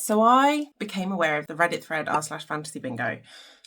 So I became aware of the Reddit thread r/fantasy bingo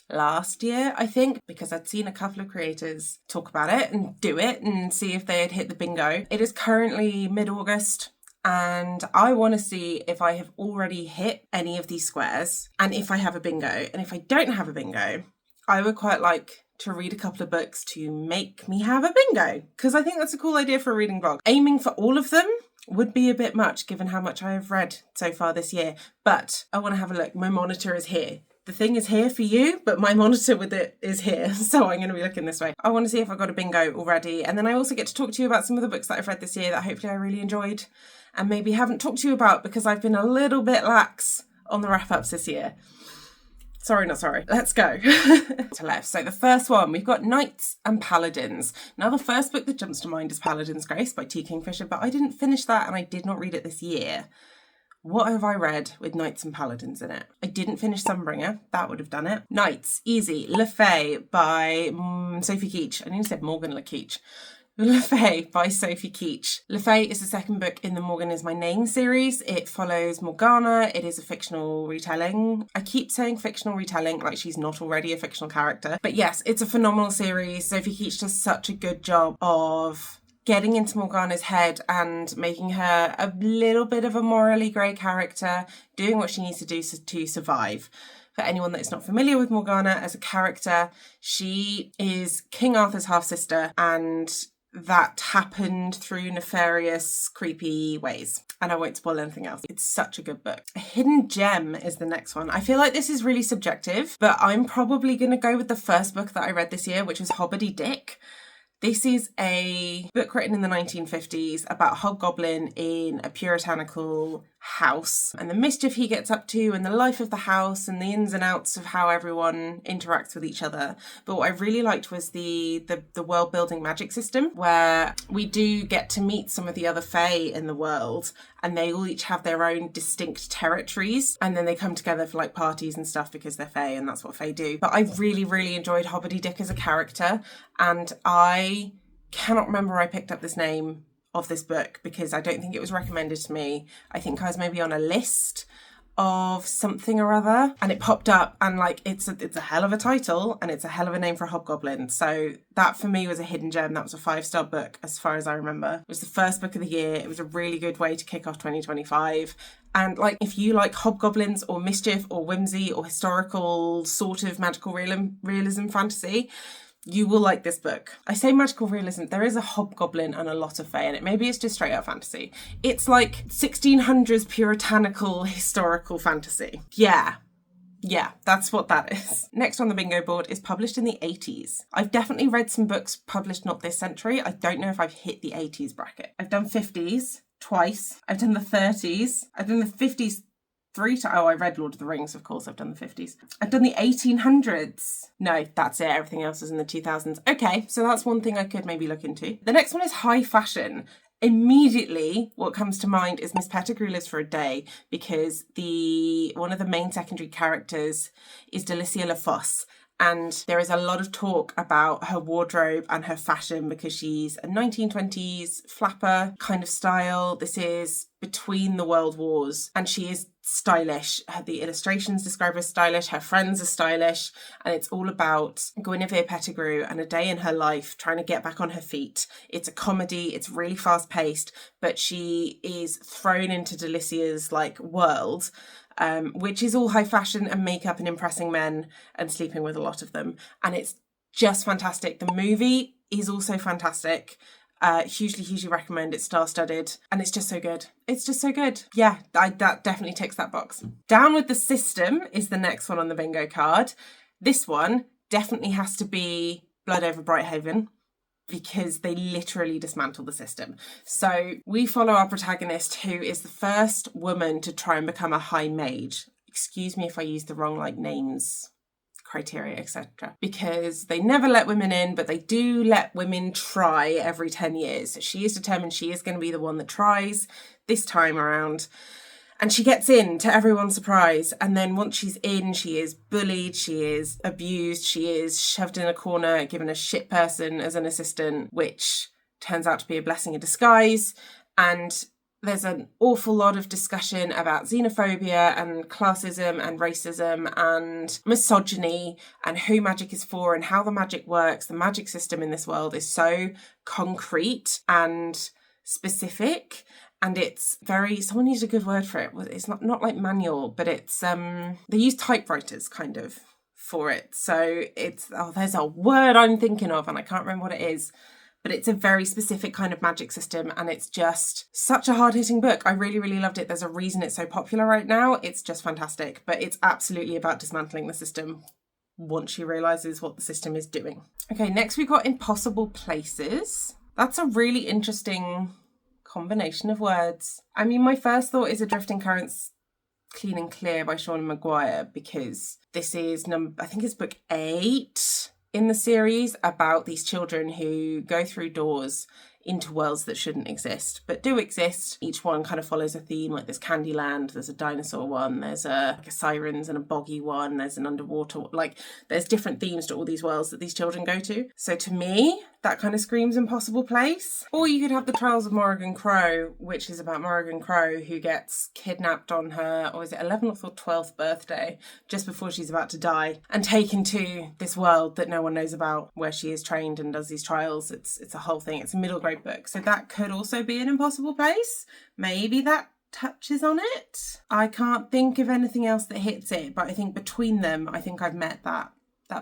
last year, I think, because I'd seen a couple of creators talk about it and do it and see if they had hit the bingo. It is currently mid-August, and I want to see if I have already hit any of these squares and if I have a bingo. And if I don't have a bingo, I would quite like to read a couple of books to make me have a bingo, because I think that's a cool idea for a reading vlog. Aiming for all of them would be a bit much given how much I have read so far this year, but I want to have a look. My monitor is here. The thing is here for you, but my monitor with it is here, so I'm going to be looking this way. I want to see if I've got a bingo already, and then I also get to talk to you about some of the books that I've read this year that hopefully I really enjoyed and maybe haven't talked to you about because I've been a little bit lax on the wrap-ups this year. Sorry, not sorry. Let's go. To left. So the first one, we've got Knights and Paladins. Now the first book that jumps to mind is Paladin's Grace by T. Kingfisher, but I didn't finish that and I did not read it this year. What have I read with Knights and Paladins in it? I didn't finish Sunbringer. That would have done it. Knights, easy. Le Fay by Sophie Keach. I nearly said Morgan Le Keach. Le Fay by Sophie Keach. Le Fay is the second book in the Morgan Is My Name series. It follows Morgana. It is a fictional retelling. I keep saying fictional retelling like she's not already a fictional character. But yes, it's a phenomenal series. Sophie Keach does such a good job of getting into Morgana's head and making her a little bit of a morally grey character, doing what she needs to do to survive. For anyone that's not familiar with Morgana as a character, she is King Arthur's half-sister, and that happened through nefarious, creepy ways. And I won't spoil anything else. It's such a good book. A Hidden Gem is the next one. I feel like this is really subjective, but I'm probably going to go with the first book that I read this year, which was Hobbity Dick. This is a book written in the 1950s about Hobgoblin in a puritanical house and the mischief he gets up to and the life of the house and the ins and outs of how everyone interacts with each other. But what I really liked was the world building magic system, where we do get to meet some of the other Fae in the world, and they all each have their own distinct territories, and then they come together for like parties and stuff because they're Fae, and that's what Fae do. But I really, really enjoyed Hobbity Dick as a character, and I cannot remember where I picked up this name of this book because I don't think it was recommended to me. I think I was maybe on a list of something or other, and it popped up, and like it's a hell of a title and it's a hell of a name for a hobgoblin. So that for me was a hidden gem. That was a 5-star book as far as I remember. It was the first book of the year. It was a really good way to kick off 2025. And like, if you like hobgoblins or mischief or whimsy or historical sort of magical realism fantasy, you will like this book. I say magical realism, there is a hobgoblin and a lot of fae in it. Maybe it's just straight up fantasy. It's like 1600s puritanical historical fantasy. Yeah, that's what that is. Next on the bingo board is published in the 80s. I've definitely read some books published not this century. I don't know if I've hit the 80s bracket. I've done 50s twice. I've done the 30s. I've done the 50s I read Lord of the Rings, of course. I've done the 50s. I've done the 1800s. No, that's it. Everything else is in the 2000s. Okay, so that's one thing I could maybe look into. The next one is high fashion. Immediately, what comes to mind is Miss Pettigrew Lives for a Day, because one of the main secondary characters is Delicia LaFosse. And there is a lot of talk about her wardrobe and her fashion because she's a 1920s flapper kind of style. This is between the world wars, and she is stylish. The illustrations describe her as stylish, her friends are stylish, and it's all about Guinevere Pettigrew and a day in her life trying to get back on her feet. It's a comedy, it's really fast paced, but she is thrown into Delicia's like world, which is all high fashion and makeup and impressing men and sleeping with a lot of them. And it's just fantastic. The movie is also fantastic. Hugely recommend. It's star-studded and it's just so good. It's just so good. Yeah, that definitely ticks that box. Down with the System is the next one on the bingo card. This one definitely has to be Blood over Brighthaven, because they literally dismantle the system. So we follow our protagonist, who is the first woman to try and become a high mage. Excuse me if I use the wrong names, criteria, etc. Because they never let women in, but they do let women try every 10 years. So she is determined she is going to be the one that tries this time around. And she gets in, to everyone's surprise. And then once she's in, she is bullied, she is abused, she is shoved in a corner, given a shit person as an assistant, which turns out to be a blessing in disguise. And There's an awful lot of discussion about xenophobia and classism and racism and misogyny and who magic is for and how the magic works. The magic system in this world is so concrete and specific, and it's very, someone used a good word for it. It's not like manual, but it's they use typewriters kind of for it. So it's, there's a word I'm thinking of and I can't remember what it is. But it's a very specific kind of magic system, and it's just such a hard-hitting book. I really, really loved it. There's a reason it's so popular right now. It's just fantastic. But it's absolutely about dismantling the system once she realises what the system is doing. Okay, next we've got Impossible Places. That's a really interesting combination of words. I mean, my first thought is Adrift Currents Clean and Clear by Sean Maguire, because this is, I think it's book 8 in the series, about these children who go through doors into worlds that shouldn't exist, but do exist. Each one kind of follows a theme, like there's Candyland, there's a dinosaur one, there's a sirens and a boggy one, there's an underwater, like there's different themes to all these worlds that these children go to. So to me, that kind of screams Impossible Place. Or you could have The Trials of Morrigan Crow, which is about Morrigan Crow, who gets kidnapped on her, or is it 11th or 12th birthday, just before she's about to die, and taken to this world that no one knows about, where she is trained and does these trials. It's a whole thing. It's a middle grade book. So that could also be an Impossible Place. Maybe that touches on it. I can't think of anything else that hits it, but I think between them, I think I've met that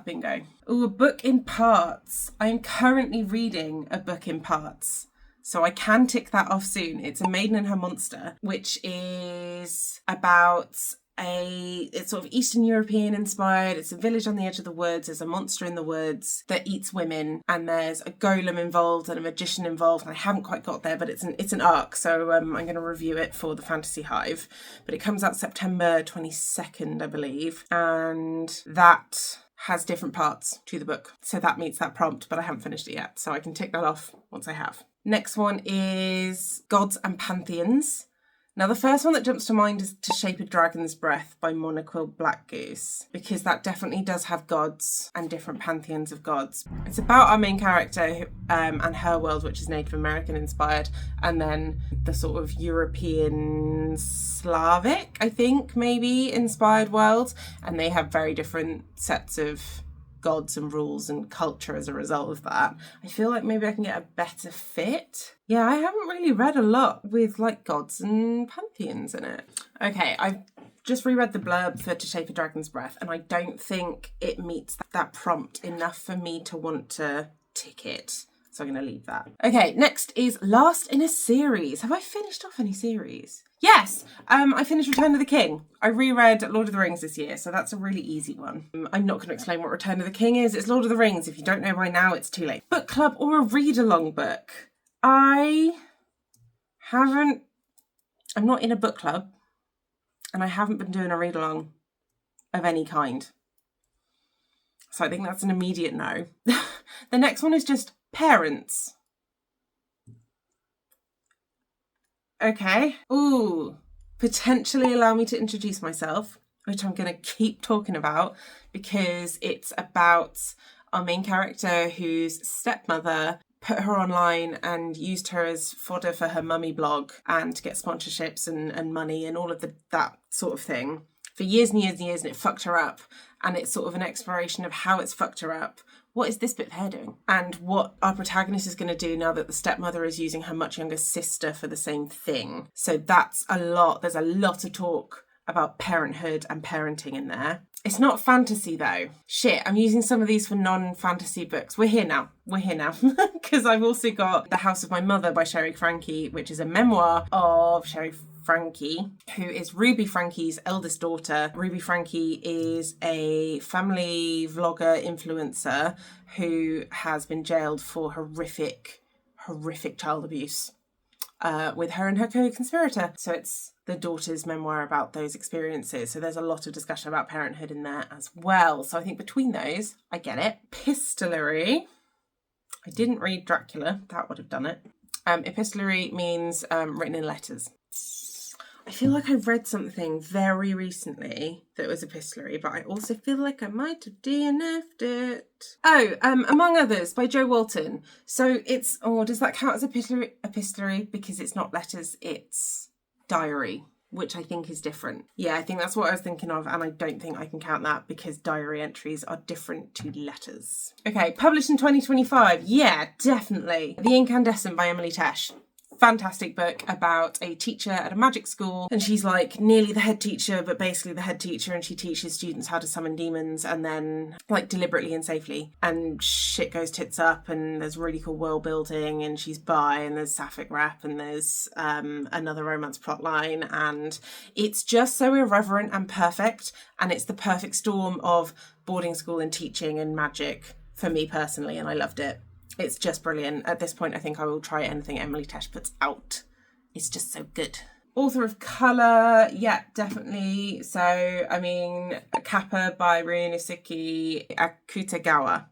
bingo. Oh, a book in parts. I'm currently reading a book in parts, so I can tick that off soon. It's A Maiden and Her Monster, which is about it's sort of Eastern European inspired. It's a village on the edge of the woods. There's a monster in the woods that eats women, and there's a golem involved and a magician involved. And I haven't quite got there, but it's an arc. So I'm going to review it for the Fantasy Hive. But it comes out September 22nd, I believe. And that has different parts to the book. So that meets that prompt, but I haven't finished it yet. So I can tick that off once I have. Next one is Gods and Pantheons. Now, the first one that jumps to mind is To Shape a Dragon's Breath by Monoquill Blackgoose, because that definitely does have gods and different pantheons of gods. It's about our main character and her world, which is Native American inspired, and then the sort of European Slavic, I think, maybe, inspired world, and they have very different sets of gods and rules and culture as a result of that. I feel like maybe I can get a better fit. Yeah, I haven't really read a lot with like gods and pantheons in it. Okay, I've just reread the blurb for To Shape a Dragon's Breath, and I don't think it meets that prompt enough for me to want to tick it. So I'm going to leave that. Okay, next is Last in a Series. Have I finished off any series? Yes, I finished Return of the King. I reread Lord of the Rings this year, so that's a really easy one. I'm not going to explain what Return of the King is. It's Lord of the Rings. If you don't know by now, it's too late. Book club or a read-along book? I'm not in a book club, and I haven't been doing a read-along of any kind. So I think that's an immediate no. The next one is just Parents. Okay. Ooh, potentially allow me to introduce myself, which I'm going to keep talking about because it's about our main character whose stepmother put her online and used her as fodder for her mummy blog and to get sponsorships and money and all of that sort of thing for years and years and years, and it fucked her up. And it's sort of an exploration of how it's fucked her up. What is this bit of hair doing? And what our protagonist is going to do now that the stepmother is using her much younger sister for the same thing. So that's a lot. There's a lot of talk about parenthood and parenting in there. It's not fantasy though. Shit, I'm using some of these for non-fantasy books. We're here now. Because I've also got The House of My Mother by Sherry Frankie, which is a memoir of Sherry Frankie, who is Ruby Frankie's eldest daughter. Ruby Frankie is a family vlogger influencer who has been jailed for horrific child abuse with her and her co-conspirator. So it's the daughter's memoir about those experiences. So there's a lot of discussion about parenthood in there as well. So I think between those, I get it. Epistolary. I didn't read Dracula. That would have done it. Epistolary means written in letters. I feel like I read something very recently that was epistolary, but I also feel like I might have DNF'd it. Oh, Among Others by Jo Walton. So it's, does that count as epistolary? Because it's not letters, it's diary, which I think is different. Yeah, I think that's what I was thinking of, and I don't think I can count that because diary entries are different to letters. Okay, published in 2025. Yeah, definitely. The Incandescent by Emily Tesh. Fantastic book about a teacher at a magic school, and she's like nearly the head teacher, but basically the head teacher, and she teaches students how to summon demons, and then like deliberately and safely, and shit goes tits up, and there's really cool world building, and she's bi, and there's sapphic rap, and there's another romance plot line, and it's just so irreverent and perfect, and it's the perfect storm of boarding school and teaching and magic for me personally, and I loved it. It's just brilliant. At this point, I think I will try anything Emily Tesh puts out. It's just so good. Author of colour, yeah, definitely. So, I mean, Kappa by Ryunosuke Akutagawa.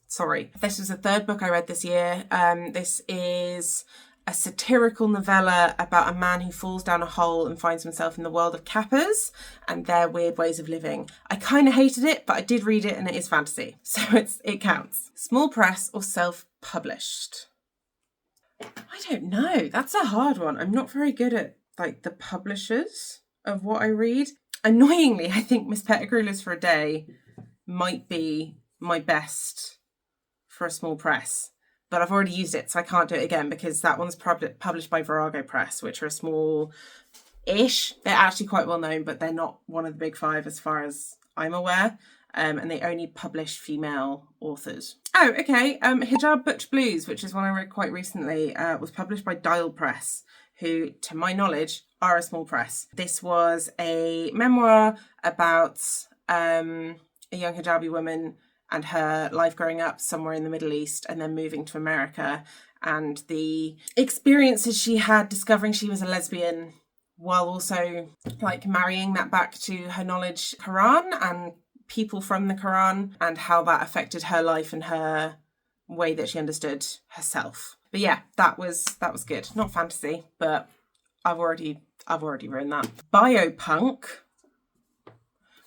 Sorry. This was the third book I read this year. This is a satirical novella about a man who falls down a hole and finds himself in the world of Kappas and their weird ways of living. I kind of hated it, but I did read it and it is fantasy. So it counts. Small press or self-published? I don't know. That's a hard one. I'm not very good at like the publishers of what I read. Annoyingly, I think Miss Pettigrew's for a Day might be my best for a small press. But I've already used it, so I can't do it again because that one's published by Virago Press, which are a small-ish. They're actually quite well known, but they're not one of the big five as far as I'm aware. And they only publish female authors. Oh, okay. Hijab Butch Blues, which is one I read quite recently, was published by Dial Press, who, to my knowledge, are a small press. This was a memoir about a young hijabi woman and her life growing up somewhere in the Middle East and then moving to America, and the experiences she had discovering she was a lesbian while also like marrying that back to her knowledge Quran and people from the Quran, and how that affected her life and her way that she understood herself. But yeah, that was good. Not fantasy, but I've already ruined that. Biopunk.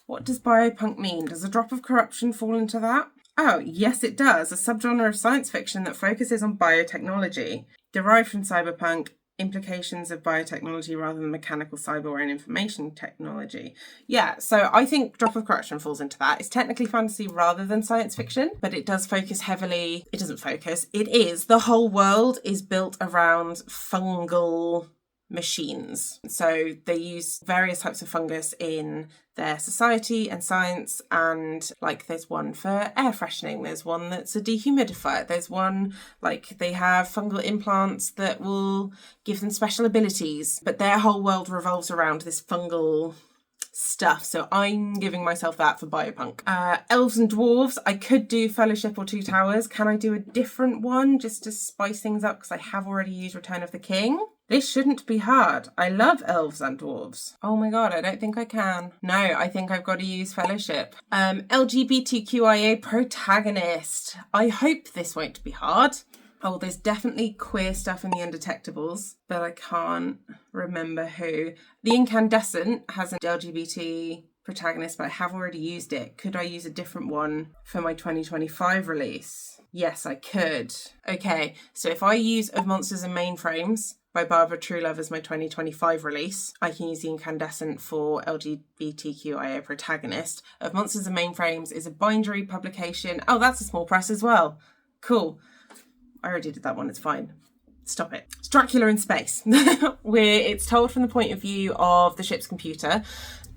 What does biopunk mean? Does a drop of corruption fall into that? Oh, yes it does. A subgenre of science fiction that focuses on biotechnology. Derived from cyberpunk, implications of biotechnology rather than mechanical cyber or information technology. Yeah, so I think Drop of Corruption falls into that. It's technically fantasy rather than science fiction, but it does focus heavily. It doesn't focus. It is. The whole world is built around fungal machines. So they use various types of fungus in their society and science, and like there's one for air freshening, there's one that's a dehumidifier, there's one like they have fungal implants that will give them special abilities, but their whole world revolves around this fungal stuff. So I'm giving myself that for biopunk. Elves and Dwarves, I could do Fellowship or Two Towers. Can I do a different one just to spice things up because I have already used Return of the King? This shouldn't be hard. I love Elves and Dwarves. Oh my god, I don't think I can. No, I think I've got to use Fellowship. LGBTQIA protagonist. I hope this won't be hard. Oh, there's definitely queer stuff in the Undetectables, but I can't remember who. The Incandescent has an LGBT protagonist, but I have already used it. Could I use a different one for my 2025 release? Yes, I could. Okay, so if I use Of Monsters and Mainframes by Barbara Truelove as my 2025 release, I can use the Incandescent for LGBTQIA protagonist. Of Monsters and Mainframes is a bindery publication. Oh, that's a small press as well. Cool. I already did that one, it's fine. Stop it. It's Dracula in space, where it's told from the point of view of the ship's computer,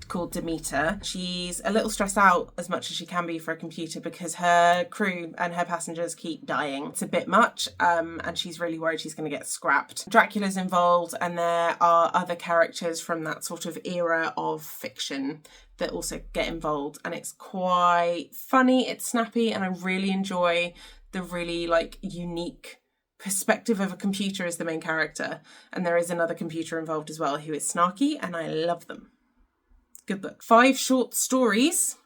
called Demeter. She's a little stressed out as much as she can be for a computer because her crew and her passengers keep dying. It's a bit much, and she's really worried she's going to get scrapped. Dracula's involved, and there are other characters from that sort of era of fiction that also get involved, and it's quite funny, it's snappy, and I really enjoy the really like unique perspective of a computer as the main character. And there is another computer involved as well who is snarky, and I love them. Good book. 5 short stories,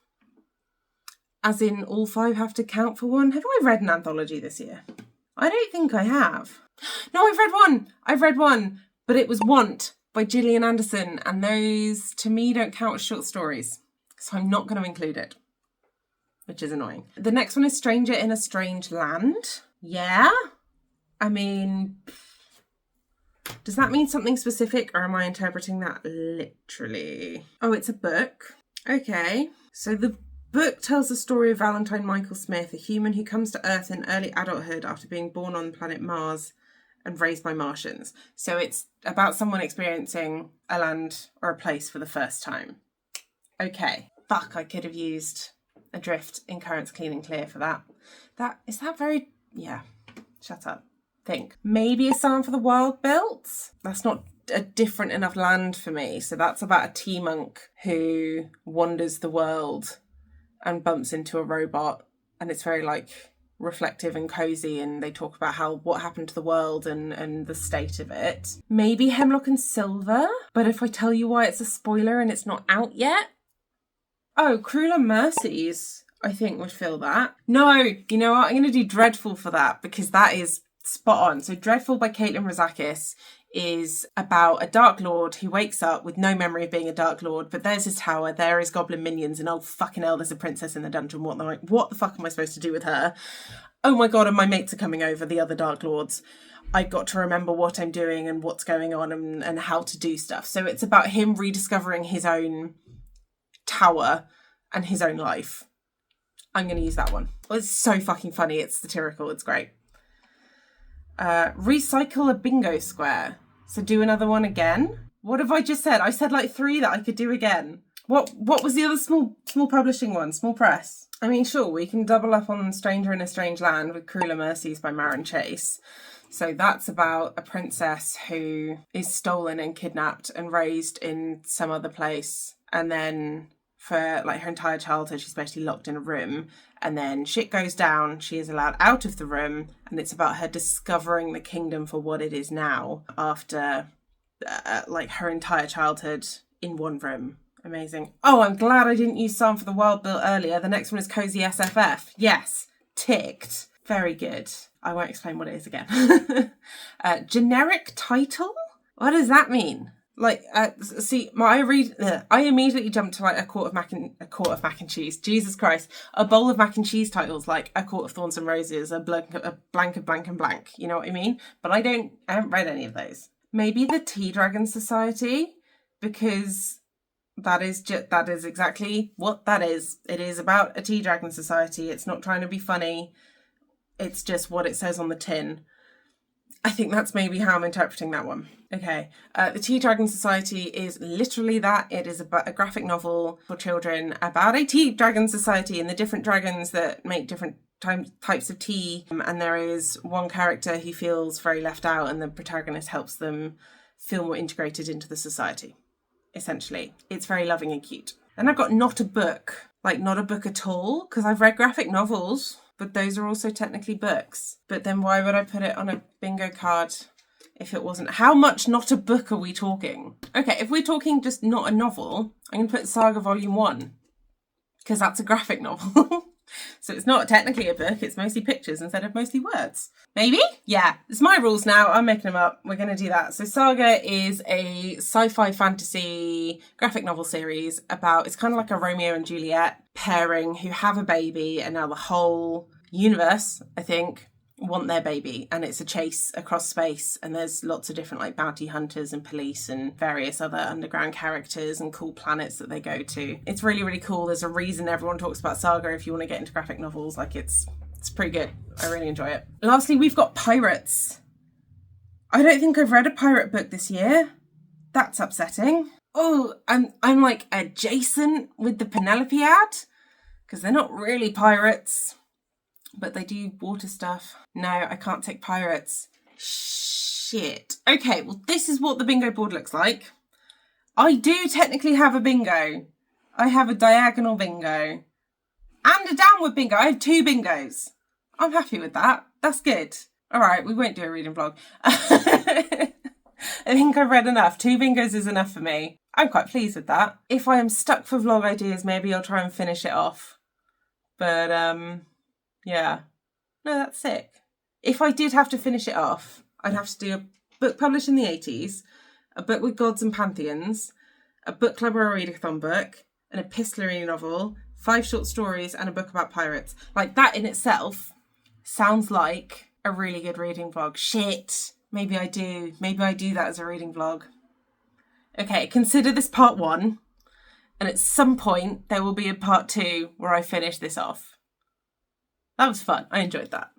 as in all 5 have to count for one. Have I read an anthology this year? I don't think I have. No, I've read one, but it was Want by Gillian Anderson, and those, to me, don't count as short stories. So I'm not going to include it, which is annoying. The next one is Stranger in a Strange Land. Yeah? I mean, does that mean something specific, or am I interpreting that literally? Oh, it's a book. Okay. So the book tells the story of Valentine Michael Smith, a human who comes to Earth in early adulthood after being born on the planet Mars and raised by Martians. So it's about someone experiencing a land or a place for the first time. Okay. Fuck, I could have used Adrift in Currents Clean and Clear for that. Is that very... Yeah. Shut up. Think. Maybe A Psalm for the Wild Built? That's not a different enough land for me. So that's about a tea monk who wanders the world and bumps into a robot. And it's very, like, reflective and cozy, and they talk about what happened to the world and the state of it. Maybe Hemlock and Silver, but if I tell you why it's a spoiler and it's not out yet... Oh, Cruel and Mercies, I think, would fill that. No, you know what? I'm going to do Dreadful for that, because that is spot on. So Dreadful by Caitlin Rozakis is about a Dark Lord who wakes up with no memory of being a Dark Lord, but there's his tower, there is goblin minions, and oh fucking hell, there's a princess in the dungeon. What the fuck am I supposed to do with her? Oh my god, and my mates are coming over, the other Dark Lords. I've got to remember what I'm doing and what's going on and how to do stuff. So it's about him rediscovering his own tower and his own life. I'm going to use that one. Well, it's so fucking funny. It's satirical. It's great. Recycle a bingo square. So do another one again. What have I just said? I said like 3 that I could do again. What was the other small publishing one? Small press. I mean, sure, we can double up on Stranger in a Strange Land with Cruel and Mercies by Maren Chase. So that's about a princess who is stolen and kidnapped and raised in some other place. And then for like her entire childhood, she's basically locked in a room. And then shit goes down. She is allowed out of the room. And it's about her discovering the kingdom for what it is now after like her entire childhood in one room. Amazing. Oh, I'm glad I didn't use Psalm for the Wild Built earlier. The next one is Cozy SFF. Yes, ticked. Very good. I won't explain what it is again. Generic title? What does that mean? Like, see, I immediately jumped to like a quart of mac and cheese. Jesus Christ. A bowl of mac and cheese titles like A Court of Thorns and Roses, a blank of blank and blank. You know what I mean? But I haven't read any of those. Maybe the Tea Dragon Society, because that is exactly what that is. It is about a tea dragon society. It's not trying to be funny. It's just what it says on the tin. I think that's maybe how I'm interpreting that one. Okay. The Tea Dragon Society is literally that. It is about a graphic novel for children about a tea dragon society and the different dragons that make different types of tea. And there is one character who feels very left out, and the protagonist helps them feel more integrated into the society. Essentially, it's very loving and cute. And I've got Not a Book, like not a book at all, because I've read graphic novels, but those are also technically books. But then why would I put it on a bingo card if it wasn't? How much not a book are we talking? Okay, if we're talking just not a novel, I'm going to put Saga Volume 1, because that's a graphic novel. So it's not technically a book, it's mostly pictures instead of mostly words. Maybe? Yeah, it's my rules now, I'm making them up. We're going to do that. So Saga is a sci-fi fantasy graphic novel series about, it's kind of like a Romeo and Juliet pairing who have a baby, and now the whole universe, I think, want their baby, and it's a chase across space, and there's lots of different like bounty hunters and police and various other underground characters and cool planets that they go to. It's really, really cool. There's a reason everyone talks about Saga if you want to get into graphic novels. Like it's pretty good. I really enjoy it. Lastly, we've got Pirates. I don't think I've read a pirate book this year. That's upsetting. Oh, I'm like adjacent with the Penelope ad, because they're not really pirates, but they do water stuff. No, I can't take Pirates. Shit. Okay, well, this is what the bingo board looks like. I do technically have a bingo. I have a diagonal bingo and a downward bingo. I have 2 bingos. I'm happy with that. That's good. All right, we won't do a reading vlog. I think I've read enough. 2 bingos is enough for me. I'm quite pleased with that. If I am stuck for vlog ideas, maybe I'll try and finish it off. But, yeah. No, that's sick. If I did have to finish it off, I'd have to do a book published in the 80s, a book with gods and pantheons, a book club or a readathon book, an epistolary novel, 5 short stories, and a book about pirates. Like, that in itself sounds like a really good reading vlog. Shit. Maybe I do. Maybe I do that as a reading vlog. Okay, consider this part 1. And at some point, there will be a part 2 where I finish this off. That was fun. I enjoyed that.